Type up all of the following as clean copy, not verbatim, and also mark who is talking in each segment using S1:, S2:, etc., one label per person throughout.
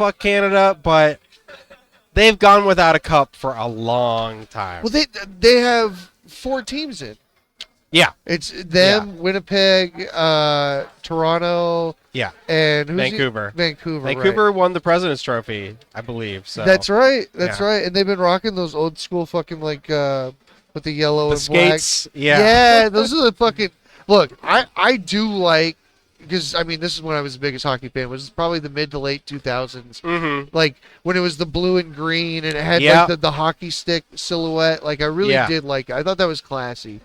S1: fuck Canada, but they've gone without a cup for a long time.
S2: Well, they have 4 teams in.
S1: Yeah.
S2: It's them, Winnipeg, Toronto, and
S1: Vancouver.
S2: Vancouver.
S1: Vancouver
S2: right.
S1: won the President's Trophy, I believe. So
S2: That's right. That's right. And they've been rocking those old school fucking with the yellow and
S1: skates.
S2: black.
S1: Yeah.
S2: Those are the fucking. Look, I do like, because I mean this is when I was the biggest hockey fan. Was probably the mid to late 2000s.
S1: Mm-hmm.
S2: Like when it was the blue and green and it had like the hockey stick silhouette. Like I really did like. I thought that was classy.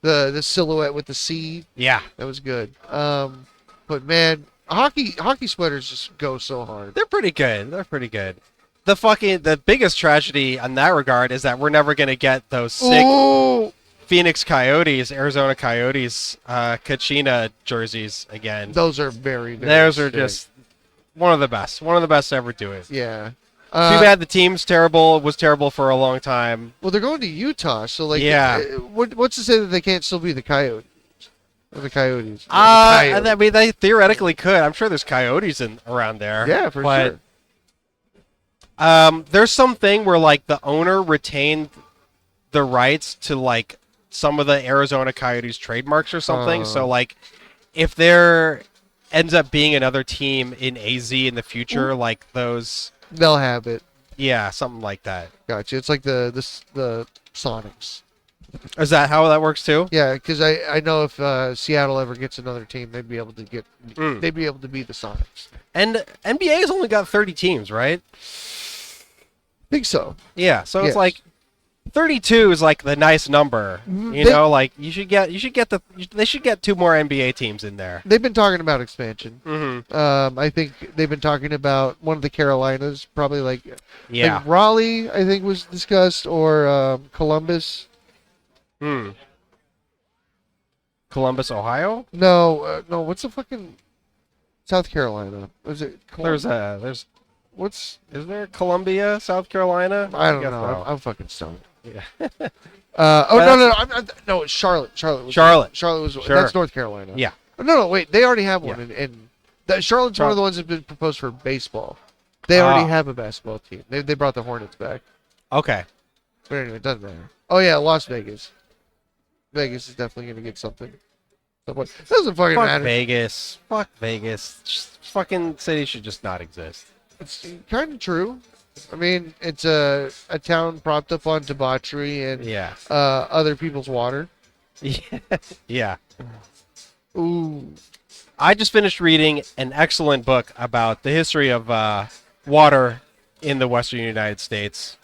S2: The silhouette with the C.
S1: Yeah.
S2: That was good. But man, hockey sweaters just go so hard.
S1: They're pretty good. The biggest tragedy in that regard is that we're never gonna get those sick Phoenix Coyotes, Arizona Coyotes, Kachina jerseys again.
S2: Those are very, very
S1: Those are
S2: sick.
S1: just one of the best. One of the best to ever do it.
S2: Yeah.
S1: Too bad the team's terrible. Was terrible for a long time.
S2: Well, they're going to Utah, so like, what's to say that they can't still be the Coyotes? Or the Coyotes?
S1: I mean, they theoretically could. I'm sure there's Coyotes around there.
S2: Yeah, for sure.
S1: There's something where like the owner retained the rights to like some of the Arizona Coyotes trademarks or something. So like, if there ends up being another team in AZ in the future, like those.
S2: They'll have it.
S1: Yeah, something like that.
S2: Gotcha. It's like the Sonics.
S1: Is that how that works too?
S2: Yeah, because I know if Seattle ever gets another team, they'd be able to be the Sonics.
S1: And NBA's only got 30 teams, right?
S2: Think so.
S1: Yeah, so it's like 32 is like the nice number. You know, like they should get 2 more NBA teams in there.
S2: They've been talking about expansion.
S1: Mm-hmm.
S2: I think they've been talking about one of the Carolinas, probably like Raleigh, I think was discussed, or Columbus.
S1: Columbus, Ohio?
S2: No, what's the fucking South Carolina? Was it
S1: Is there Columbia, South Carolina?
S2: I don't know. I'm fucking stoned.
S1: Yeah.
S2: No, it's Charlotte. Charlotte was
S1: Sure.
S2: That's North Carolina.
S1: Yeah.
S2: No, wait. They already have one, and Charlotte's one of the ones that's been proposed for baseball. They already have a basketball team. They brought the Hornets back.
S1: Okay.
S2: But anyway, it doesn't matter. Oh yeah, Las Vegas. Vegas is definitely gonna get something. It doesn't fucking matter.
S1: Fuck Vegas. Fucking city should just not exist.
S2: It's kind of true. I mean, it's a town propped up on debauchery and other people's water.
S1: Yeah.
S2: Ooh.
S1: I just finished reading an excellent book about the history of water in the Western United States.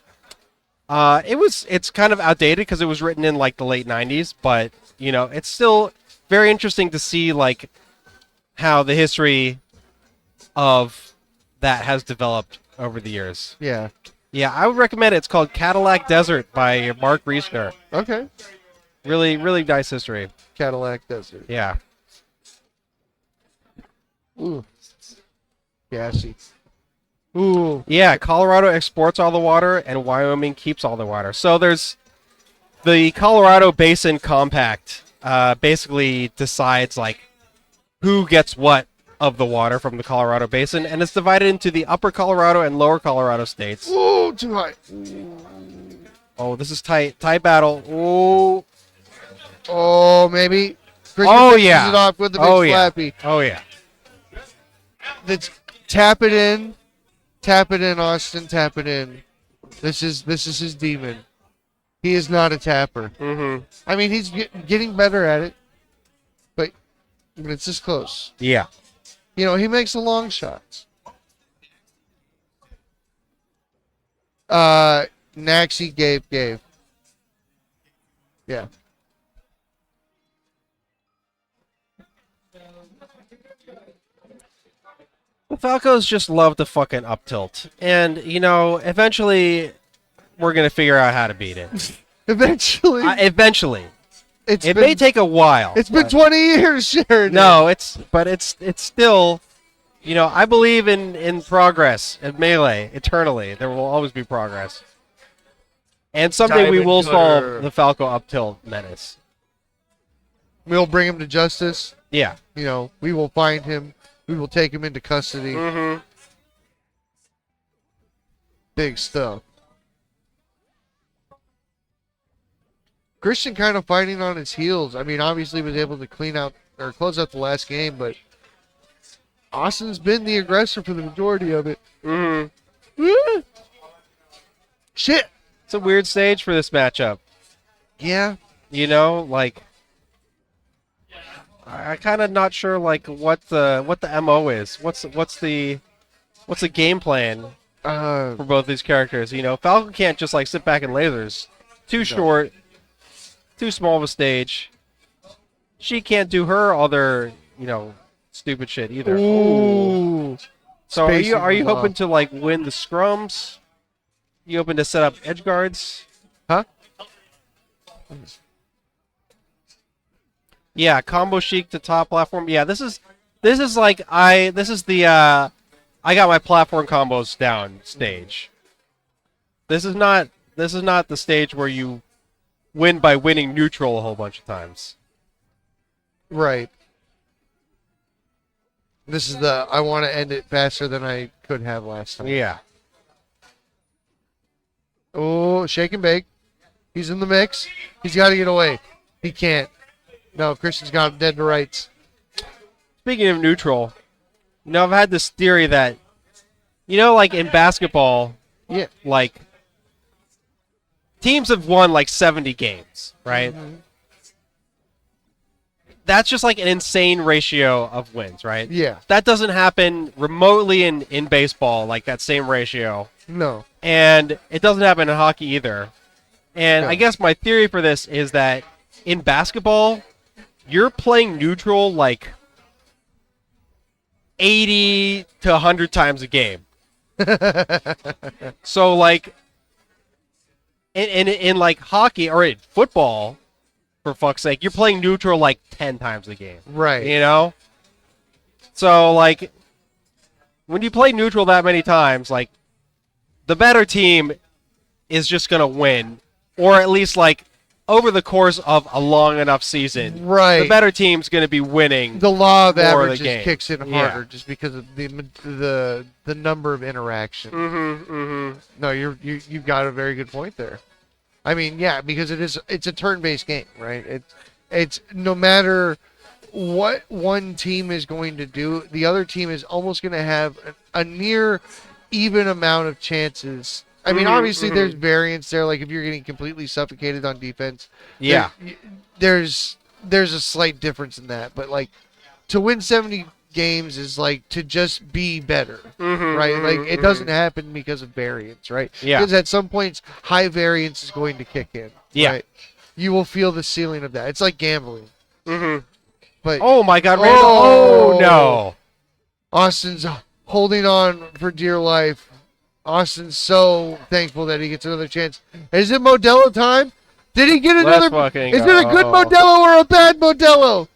S1: It's kind of outdated because it was written in like the late 90s, but you know, it's still very interesting to see like how the history of that has developed over the years.
S2: Yeah.
S1: Yeah, I would recommend it. It's called Cadillac Desert by Mark Reisner.
S2: Okay.
S1: Really, really nice history.
S2: Cadillac Desert.
S1: Yeah.
S2: Ooh. Gassy. Ooh.
S1: Yeah, Colorado exports all the water and Wyoming keeps all the water. So there's the Colorado Basin Compact basically decides like who gets what of the water from the Colorado Basin, and it's divided into the Upper Colorado and Lower Colorado states.
S2: Ooh, too high.
S1: Oh, this is tight. Tight battle. Ooh.
S2: Oh, maybe.
S1: Oh, yeah.
S2: It off with the big slappy.
S1: Oh, yeah.
S2: Let's tap it in. Tap it in, Austin. Tap it in. This is his demon. He is not a tapper.
S1: Mm-hmm.
S2: I mean, he's getting better at it, but it's this close.
S1: Yeah.
S2: You know, he makes the long shots. Naxi gave. Yeah.
S1: The Falcos just love to fucking up tilt. And, you know, eventually we're going to figure out how to beat it.
S2: Eventually.
S1: Eventually.
S2: It
S1: may take a while.
S2: It's been 20 years, Sheridan.
S1: No, it's still, you know, I believe in progress at Melee eternally. There will always be progress. And someday we will solve the Falco up tilt menace.
S2: We'll bring him to justice.
S1: Yeah.
S2: You know, we will find him. We will take him into custody.
S1: Mm-hmm.
S2: Big stuff. Christian kind of fighting on his heels. I mean, obviously was able to close out the last game, but Austin's been the aggressor for the majority of it.
S1: Mm-hmm.
S2: Shit.
S1: It's a weird stage for this matchup.
S2: Yeah.
S1: You know, like I kind of not sure like what the MO is. What's the game plan for both these characters? You know, Falco can't just like sit back and lasers. Too short, too small of a stage. She can't do her other, stupid shit either.
S2: Ooh.
S1: So
S2: Spacing
S1: are you
S2: was
S1: hoping
S2: off.
S1: to like win the scrums? You hoping to set up edge guards?
S2: Huh?
S1: Yeah, combo Sheik to top platform. Yeah, this is the I got my platform combos down stage. This is not the stage where you win by winning neutral a whole bunch of times.
S2: Right. This is the I want to end it faster than I could have last time.
S1: Yeah.
S2: Oh, shake and bake. He's in the mix. He's got to get away. He can't. No, Christian's got him dead to rights.
S1: Speaking of neutral, I've had this theory that, like in basketball,
S2: Yeah.
S1: like teams have won like 70 games, right?
S2: Mm-hmm.
S1: That's just like an insane ratio of wins, right?
S2: Yeah.
S1: That doesn't happen remotely in baseball, like that same ratio.
S2: No.
S1: And it doesn't happen in hockey either. And
S2: No.
S1: I guess my theory for this is that in basketball, you're playing neutral like 80 to 100 times a game. So like in like hockey or in football, for fuck's sake, you're playing neutral like 10 times a game.
S2: Right.
S1: So like when you play neutral that many times, like the better team is just gonna win, or at least like over the course of a long enough season,
S2: Right.
S1: the better team's gonna be winning.
S2: The law of
S1: more of the
S2: averages
S1: game.
S2: kicks in
S1: Yeah.
S2: harder just because of the number of interactions.
S1: Mm-hmm, mm-hmm.
S2: No, you've got a very good point there. I mean, yeah, because it's a turn-based game, right? It's no matter what one team is going to do, the other team is almost going to have a near even amount of chances. I mean, obviously there's variance there. Like if you're getting completely suffocated on defense,
S1: Yeah.
S2: there's a slight difference in that. But like to win 70 games is like to just be better, right? Like it doesn't happen because of variance, right?
S1: Yeah.
S2: Because at some points high variance is going to kick in.
S1: Yeah.
S2: Right? You will feel the ceiling of that. It's like gambling.
S1: Mm-hmm.
S2: But
S1: Oh my God, Randall!
S2: Oh!
S1: Oh no!
S2: Austin's holding on for dear life. Austin's so thankful that he gets another chance. Is it Modelo time? Did he get
S1: Let's
S2: another?
S1: fucking
S2: Is it a good
S1: go.
S2: Modelo or a bad Modelo?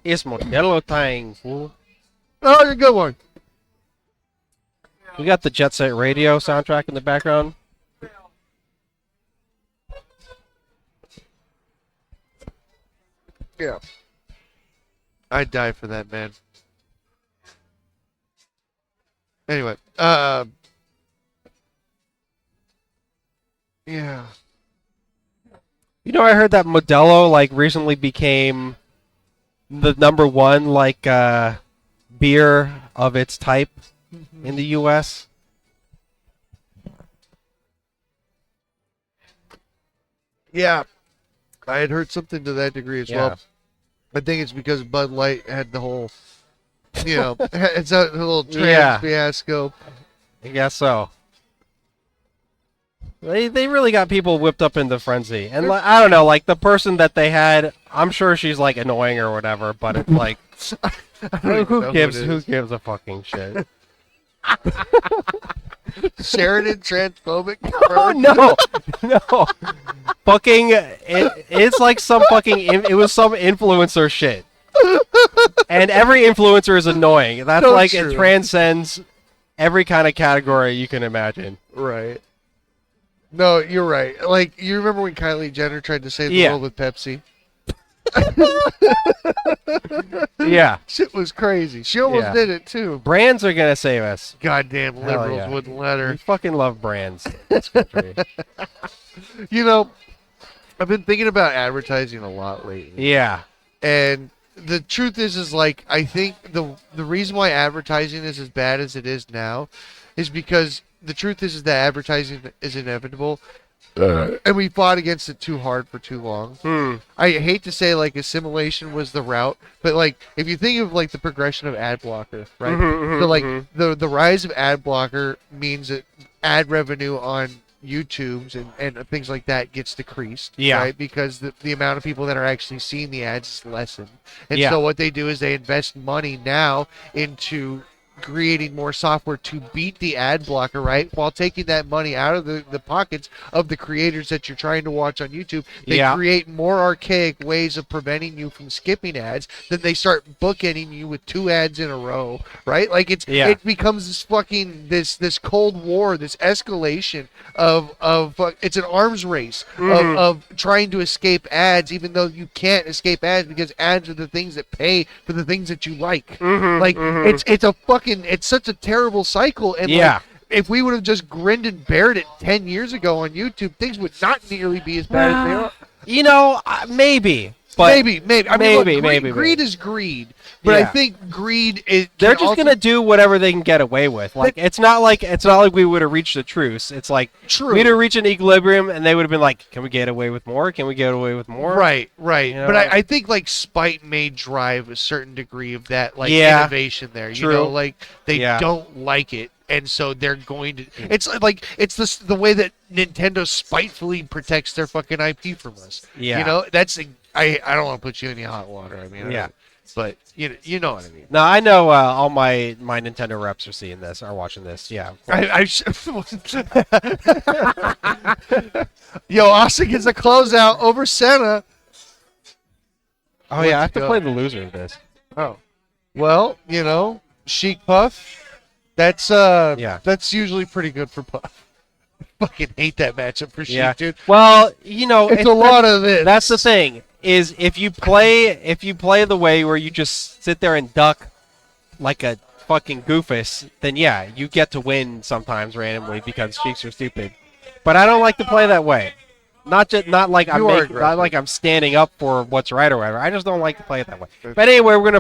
S1: It's Modelo time, fool.
S2: Oh, it's a good one.
S1: We got the Jet Set Radio soundtrack in the background.
S2: Yeah. I'd die for that, man. Anyway, yeah.
S1: I heard that Modelo like recently became the number one like beer of its type in the U.S.
S2: Yeah. I had heard something to that degree as well. I think it's because Bud Light had the whole, it's a little trans fiasco.
S1: I guess so. They really got people whipped up into frenzy, and like, I don't know, like the person that they had, I'm sure she's like annoying or whatever, but it's like, who gives a fucking shit?
S2: Sheridan transphobic?
S1: Oh no, no, fucking, it's like some fucking, it was some influencer shit, and every influencer is annoying. That's
S2: So
S1: like
S2: true.
S1: it transcends every kind of category you can imagine.
S2: Right. No, you're right. Like, you remember when Kylie Jenner tried to save the world with Pepsi?
S1: Yeah.
S2: Shit was crazy. She almost
S1: Yeah.
S2: did it too.
S1: Brands are gonna save us.
S2: Goddamn
S1: Hell
S2: liberals
S1: yeah.
S2: wouldn't let
S1: We
S2: her.
S1: fucking love brands in this country.
S2: You know, I've been thinking about advertising a lot lately.
S1: Yeah.
S2: And the truth is like I think the reason why advertising is as bad as it is now is because the truth is that advertising is inevitable. And we fought against it too hard for too long. I hate to say like assimilation was the route, but like if you think of like the progression of ad blocker, right? So like the rise of ad blocker means that ad revenue on YouTube's and things like that gets decreased,
S1: Yeah.
S2: right? Because the amount of people that are actually seeing the ads is lessened. And
S1: Yeah.
S2: so what they do is they invest money now into creating more software to beat the ad blocker, right? While taking that money out of the pockets of the creators that you're trying to watch on YouTube. They
S1: Yeah.
S2: create more archaic ways of preventing you from skipping ads. Then they start bookending you with 2 ads in a row, right? Like it becomes this fucking this Cold War, this escalation of it's an arms race of trying to escape ads, even though you can't escape ads because ads are the things that pay for the things that you like. It's a fucking it's such a terrible cycle. And like, if we would have just grinned and bared it 10 years ago on YouTube, things would not nearly be as bad as they are.
S1: You know, maybe. But
S2: maybe. I mean, look,
S1: maybe.
S2: greed is greed, but I think greed is.
S1: They're just gonna do whatever they can get away with. Like it's not like we would have reached a truce. It's like we'd have reached an equilibrium, and they would have been like, "Can we get away with more? Can we get away with more?"
S2: Right.
S1: You know?
S2: But I think like spite may drive a certain degree of that like innovation there.
S1: True.
S2: You know, like they don't like it. And so they're going to. It's like it's the way that Nintendo spitefully protects their fucking IP from us.
S1: Yeah.
S2: You know, that's I don't want to put you in the hot water. I mean, but you know what I mean.
S1: No, I know all my Nintendo reps are seeing this, are watching this. Yeah.
S2: Yo, Austin gets a closeout over Senna.
S1: Oh yeah, I have to play the loser of this.
S2: Oh, well, you know, Sheik Puff. That's usually pretty good for Puff. Fucking hate that matchup for Sheik, dude.
S1: Well, you know,
S2: it's a lot of this.
S1: That's the thing. Is if you play the way where you just sit there and duck like a fucking goofus, then yeah, you get to win sometimes randomly because Sheiks are stupid. But I don't like to play that way. Not like I'm standing up for what's right or whatever. I just don't like to play it that way. But anyway, we're gonna